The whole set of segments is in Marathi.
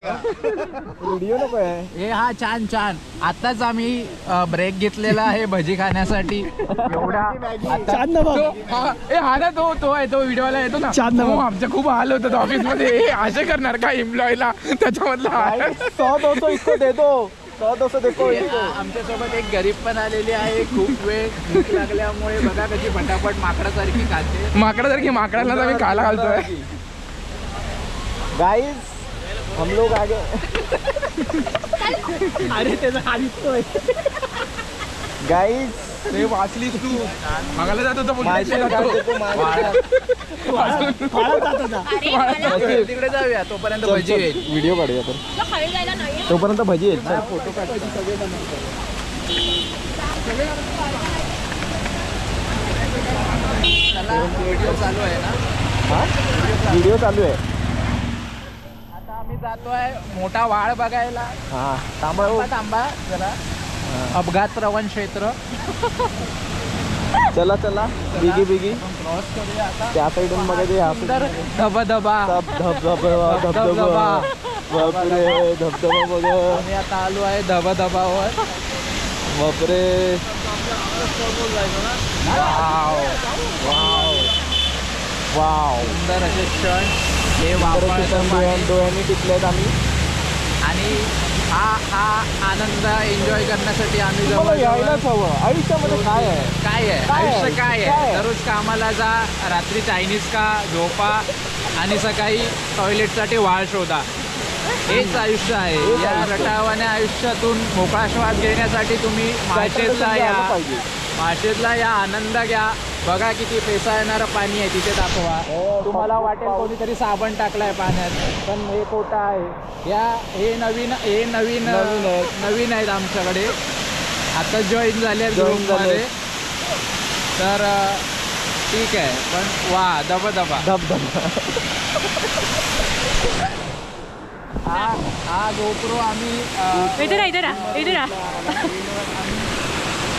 व्हिडिओ नको आहे हे हा छान छान. आताच आम्ही ब्रेक घेतलेला आहे भजी खाण्यासाठी. एवढा छान ना बघ. हा ना तो आहे तो व्हिडिओला येतो ना. छान ना. आमच्या खूप हाल होतात ऑफिस मध्ये. असे करणार का एम्प्लॉयला त्याच्यामधला. 100-200 इसको दे दो. 100-200 देखो. आमच्यासोबत एक गरीब पण आलेली आहे. खूप वेळ भूक लागल्यामुळे बघा कशी फटाफट माकडासारखी खाते. माकडाला आम्ही खायला घालतोय. गाइस हम लोग आगे. अरे त्याचा हारितोय गाइस. ते वाचलीस तू. मागायला जात होता तिकडे जाऊया. तोपर्यंत भजी येईल. व्हिडिओ काढूया तर. तोपर्यंत भजी येईल. फोटो काढतो. व्हिडिओ चालू आहे ना. हा व्हिडिओ चालू आहे. आता आम्ही जातोय मोठा वाळ बघायला. हा थांबा थांबा जरा. अपघात प्रवण क्षेत्र. चला चला बिगी बिगी क्रॉस करूया आता. त्या साईडून बघायचं. ह्या सुंदर धबधबा. धबधबा बापरे. धबधबा बघा. आम्ही आता आलो आहे धबधबावर. बापरे. Wow wow wow. सुंदर असे क्षण हे वापरतो डोळ्यांनी टिकलेत आम्ही. आणि हा आनंद एन्जॉय करण्यासाठी आम्ही तुम्हाला यायलाच हवं. आयुष्यामध्ये काय आहे. काय आहे काय आयुष्य आहे? काय काय आहे. आहे? दररोज कामाला जा, रात्री चायनीज खा, झोपा आणि सकाळी टॉयलेटसाठी वाळ शोधा. हेच आयुष्य आहे. हेच या आयुष्य. रटावाने आयुष्यातून मोकळा श्वास घेण्यासाठी तुम्ही माळशेजला या. पाहिजे. माळशेजला या, आनंद घ्या. बघा किती पेसा येणारं पाणी आहे तिथे दाखवा. तुम्हाला वाटेल कोणीतरी साबण टाकलाय पाण्यात, पण हे खोटं आहे. हे नवीन आहेत आमच्याकडे. आता जॉईन झाले ग्रुपमध्ये. तर ठीक आहे. पण वा धबधबा. हा गोप्रो आम्ही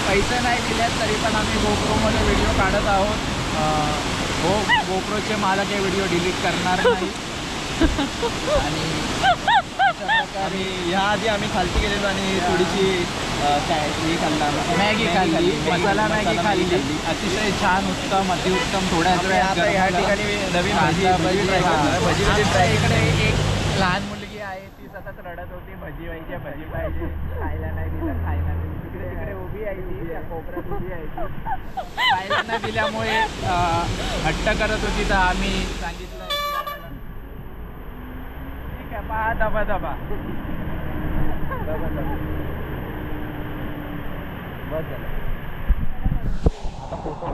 पैसे नाही दिलेत तरी पण आम्ही गोप्रोमध्ये व्हिडिओ काढत आहोत. हो गोप्रोचे मालक हे व्हिडिओ डिलीट करणार नाही. आणि ह्या आधी आम्ही खालती गेलेलो आणि थोडीशी मॅगी खाल्ली. मसाला मॅगी खाल्ली. अतिशय छान, उत्तम, अतिउत्तम. थोड्याच वेळात ह्या ठिकाणी नवीन भजी इकडे एक लहान मुलगी आहे. ती सतत रडत होती भजी पाहिजे. खायला नाही दिलं, खायला नाही. तिकडे उभी आहे ती. त्या कोपऱ्यात उभी आहे ती. खायला नाही दिल्यामुळे हट्ट करत होती. तर आम्ही सांगितलं ठीक आहे पहा धबधबा. बस झालं. आता फोटो